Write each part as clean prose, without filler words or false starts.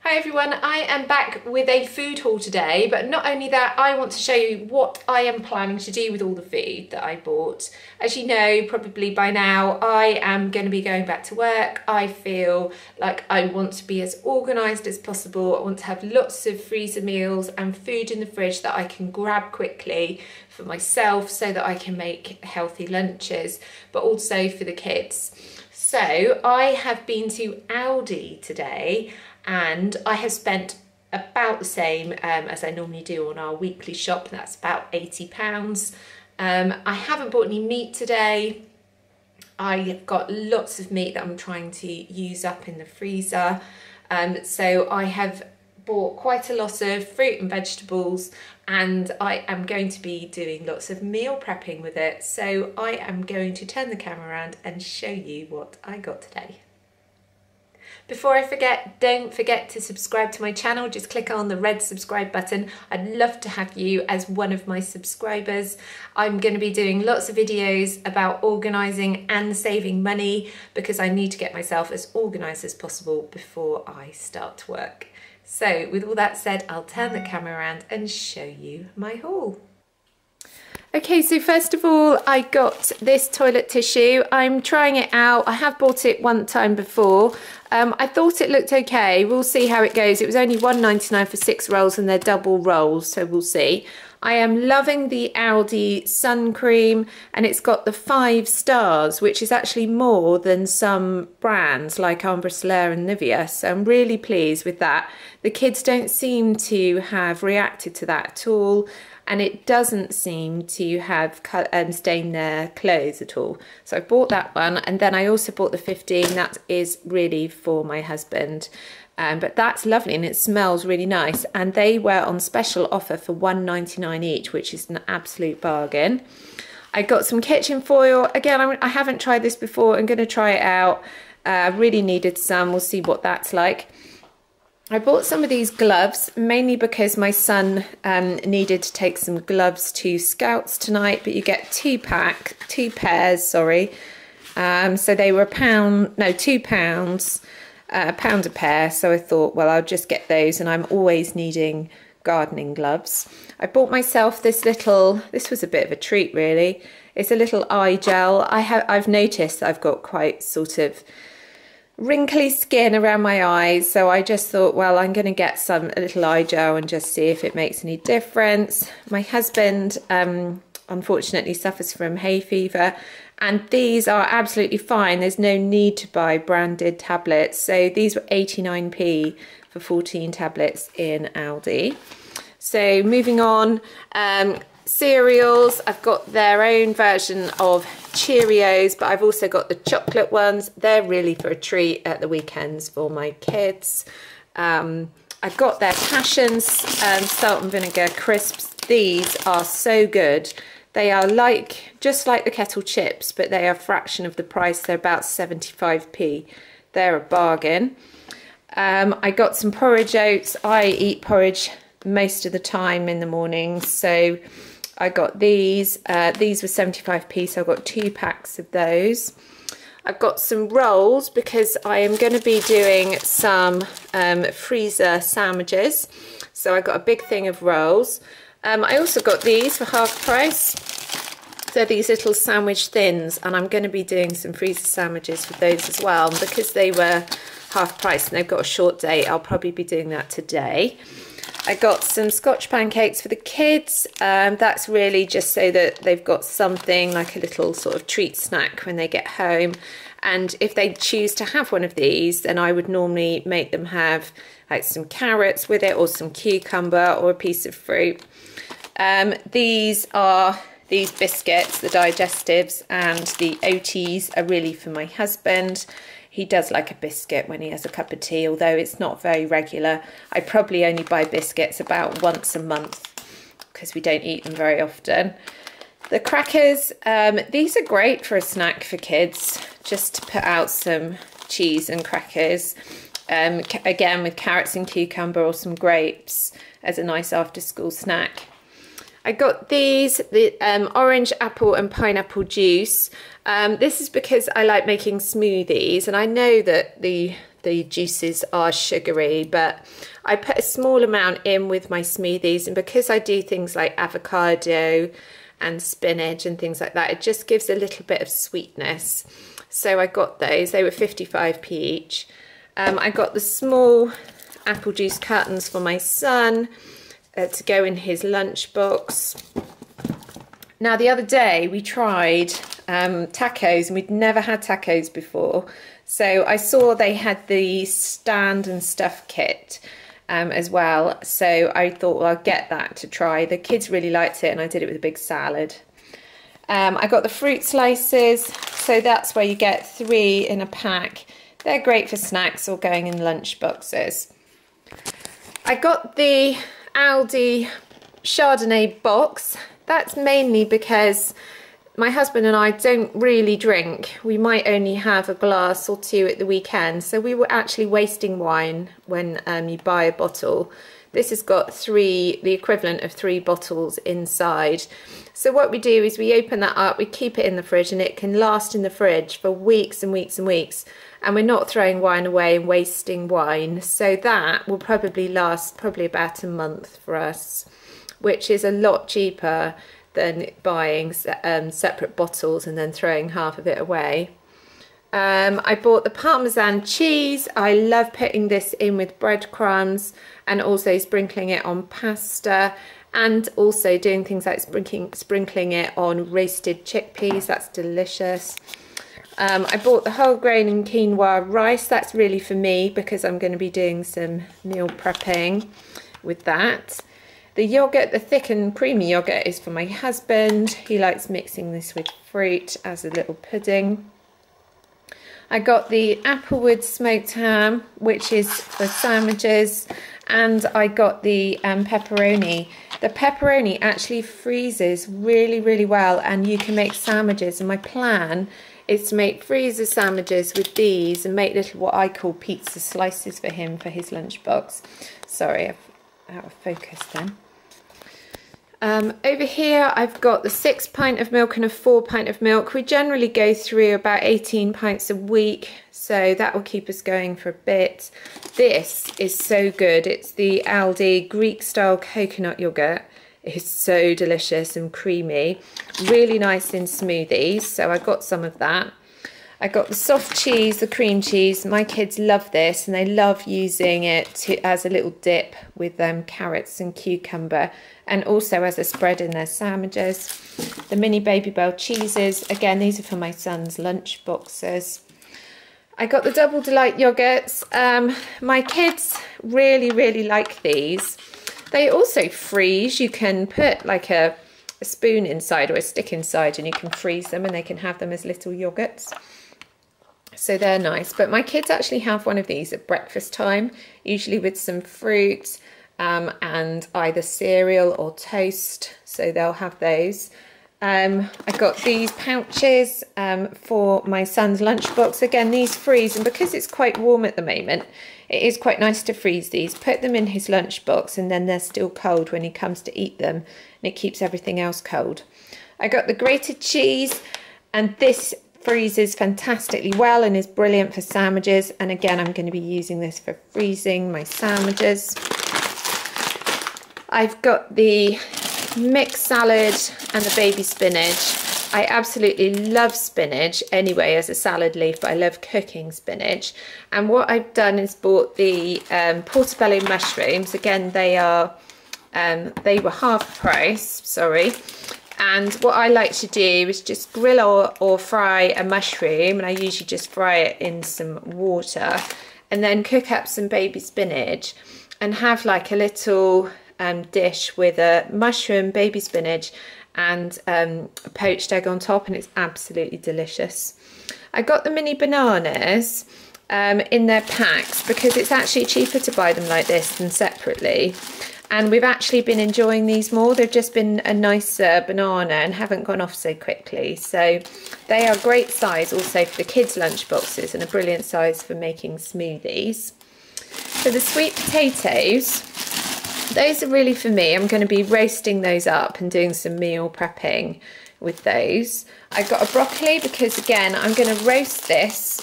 Hi everyone, I am back with a food haul today, but not only that, I want to show you what I am planning to do with all the food that I bought. As you know, probably by now, I am going to be going back to work. I feel like I want to be as organised as possible. I want to have lots of freezer meals and food in the fridge that I can grab quickly for myself so that I can make healthy lunches, but also for the kids. So I have been to Aldi today, and I have spent about the same as I normally do on our weekly shop. That's about £80. I haven't bought any meat today. I've got lots of meat that I'm trying to use up in the freezer. So I have bought quite a lot of fruit and vegetables, and I am going to be doing lots of meal prepping with it. So I am going to turn the camera around and show you what I got today. Before I forget, don't forget to subscribe to my channel. Just click on the red subscribe button. I'd love to have you as one of my subscribers. I'm going to be doing lots of videos about organising and saving money because I need to get myself as organised as possible before I start work. So with all that said, I'll turn the camera around and show you my haul. Okay, so first of all, I got this toilet tissue. I'm trying it out. I have bought it one time before. I thought it looked okay. We'll see how it goes. It was only £1.99 for 6 rolls, and they're double rolls, so we'll see. I am loving the Aldi Sun Cream, and it's got the 5 stars, which is actually more than some brands like Ambre Solaire and Nivea, so I'm really pleased with that. The kids don't seem to have reacted to that at all, and it doesn't seem to have stained their clothes at all. So I bought that one, and then I also bought the 15. That is really for my husband. But that's lovely and it smells really nice, and they were on special offer for £1.99 each, which is an absolute bargain. I got some kitchen foil. Again, I haven't tried this before. I'm going to try it out. I really needed some. We'll see what that's like. I bought some of these gloves mainly because my son needed to take some gloves to Scouts tonight, but you get 2 pairs, sorry. So they were £2. A pound a pair, so I thought, well, I'll just get those, and I'm always needing gardening gloves. I bought myself this was a bit of a treat really. It's a little eye gel. I've noticed I've got quite sort of wrinkly skin around my eyes, so I just thought, well, I'm going to get a little eye gel and just see if it makes any difference. My husband unfortunately suffers from hay fever, and these are absolutely fine. There's no need to buy branded tablets. So these were 89p for 14 tablets in Aldi. So moving on, cereals. I've got their own version of Cheerios, but I've also got the chocolate ones. They're really for a treat at the weekends for my kids. I got their Passions salt and vinegar crisps. These are so good. They are just like the kettle chips, but they are a fraction of the price. They're about 75p. They're a bargain. I got some porridge oats. I eat porridge most of the time in the morning, so I got these. These were 75p, so I got 2 packs of those. I've got some rolls because I am going to be doing some freezer sandwiches. So I got a big thing of rolls. I also got these for half price. They're these little sandwich thins, and I'm going to be doing some freezer sandwiches with those as well. And because they were half price and they've got a short date, I'll probably be doing that today. I got some Scotch pancakes for the kids. That's really just so that they've got something like a little sort of treat snack when they get home. And if they choose to have one of these, then I would normally make them have like some carrots with it, or some cucumber, or a piece of fruit. These biscuits, the digestives, and the OTs are really for my husband. He does like a biscuit when he has a cup of tea, although it's not very regular. I probably only buy biscuits about once a month because we don't eat them very often. The crackers, these are great for a snack for kids, just to put out some cheese and crackers. Again, with carrots and cucumber, or some grapes as a nice after school snack. I got these, the orange, apple and pineapple juice. This is because I like making smoothies, and I know that the the juices are sugary, but I put a small amount in with my smoothies, and because I do things like avocado and spinach and things like that, it just gives a little bit of sweetness. So I got those, they were 55p each. I got the small apple juice cartons for my son to go in his lunchbox. Now the other day we tried tacos, and we'd never had tacos before. So I saw they had the stand and stuff kit as well. So I thought, well, I'll get that to try. The kids really liked it, and I did it with a big salad. I got the fruit slices. So that's where you get 3 in a pack. They're great for snacks or going in lunch boxes. I got the Aldi Chardonnay Box. That's mainly because my husband and I don't really drink. We might only have a glass or 2 at the weekend, so we were actually wasting wine when you buy a bottle. This has got the equivalent of 3 bottles inside. So what we do is we open that up, we keep it in the fridge, and it can last in the fridge for weeks and weeks and weeks. And we're not throwing wine away and wasting wine. So that will probably last about a month for us, which is a lot cheaper than buying separate bottles and then throwing half of it away. I bought the Parmesan cheese. I love putting this in with breadcrumbs and also sprinkling it on pasta, and also doing things like sprinkling it on roasted chickpeas. That's delicious. I bought the whole grain and quinoa rice. That's really for me because I'm going to be doing some meal prepping with that. The yogurt, the thick and creamy yogurt, is for my husband. He likes mixing this with fruit as a little pudding. I got the Applewood Smoked Ham, which is for sandwiches, and I got the pepperoni. The pepperoni actually freezes really, really well, and you can make sandwiches. And my plan is to make freezer sandwiches with these and make little what I call pizza slices for him for his lunchbox. Sorry, I've out of focus then. Over here I've got the 6 pint of milk and a 4 pint of milk. We generally go through about 18 pints a week, so that will keep us going for a bit. This is so good. It's the Aldi Greek style coconut yogurt. It's so delicious and creamy, really nice in smoothies, so I got some of that. I got the soft cheese, the cream cheese. My kids love this, and they love using it as a little dip with carrots and cucumber, and also as a spread in their sandwiches. The mini Baby Bell cheeses, again, these are for my son's lunch boxes. I got the Double Delight yogurts. My kids really, really like these. They also freeze. You can put like a spoon inside or a stick inside, and you can freeze them, and they can have them as little yogurts. So they're nice. But my kids actually have one of these at breakfast time, usually with some fruit and either cereal or toast. So they'll have those. I got these pouches for my son's lunchbox. Again, these freeze, and because it's quite warm at the moment, it is quite nice to freeze these, put them in his lunchbox, and then they're still cold when he comes to eat them, and it keeps everything else cold. I got the grated cheese, and this freezes fantastically well and is brilliant for sandwiches. And again, I'm going to be using this for freezing my sandwiches. I've got the mixed salad and the baby spinach. I absolutely love spinach anyway as a salad leaf, but I love cooking spinach. And what I've done is bought the portobello mushrooms. Again, they were half price, sorry. And what I like to do is just grill or fry a mushroom, and I usually just fry it in some water, and then cook up some baby spinach and have like a little dish with a mushroom, baby spinach, and a poached egg on top, and it's absolutely delicious. I got the mini bananas in their packs because it's actually cheaper to buy them like this than separately. And we've actually been enjoying these more. They've just been a nicer banana and haven't gone off so quickly. So they are a great size also for the kids' lunch boxes, and a brilliant size for making smoothies. So the sweet potatoes, those are really for me. I'm going to be roasting those up and doing some meal prepping with those. I got a broccoli because, again, I'm going to roast this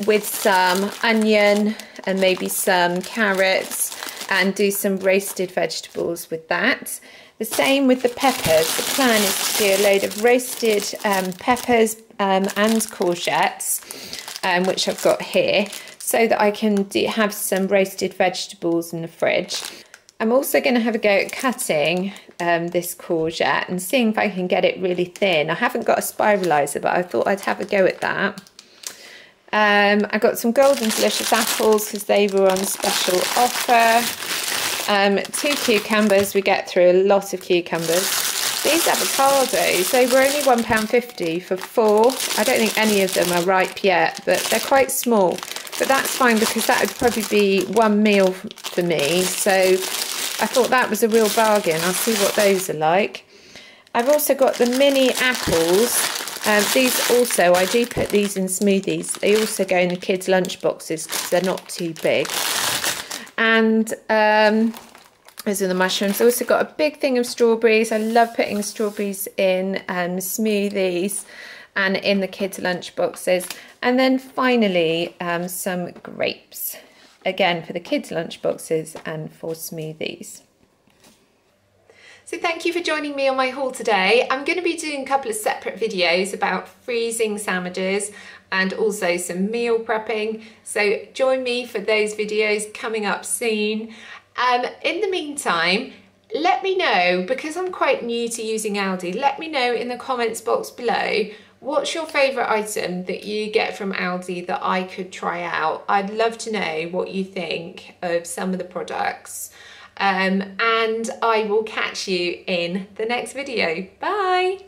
with some onion and maybe some carrots, and do some roasted vegetables with that. The same with the peppers. The plan is to do a load of roasted peppers and courgettes, which I've got here, so that I can have some roasted vegetables in the fridge. I'm also going to have a go at cutting this courgette and seeing if I can get it really thin. I haven't got a spiralizer, but I thought I'd have a go at that. I got some golden delicious apples because they were on special offer. 2 cucumbers. We get through a lot of cucumbers. These avocados, they were only £1.50 for 4. I don't think any of them are ripe yet, but they're quite small. But that's fine because that would probably be one meal for me. So I thought that was a real bargain. I'll see what those are like. I've also got the mini apples. These also, I do put these in smoothies. They also go in the kids' lunch boxes because they're not too big. And those are the mushrooms. I've also got a big thing of strawberries. I love putting strawberries in smoothies and in the kids' lunch boxes. And then finally, some grapes. Again, for the kids' lunch boxes and for smoothies. So thank you for joining me on my haul today. I'm going to be doing a couple of separate videos about freezing sandwiches and also some meal prepping. So join me for those videos coming up soon. In the meantime, let me know, because I'm quite new to using Aldi, let me know in the comments box below, what's your favourite item that you get from Aldi that I could try out? I'd love to know what you think of some of the products. And I will catch you in the next video. Bye!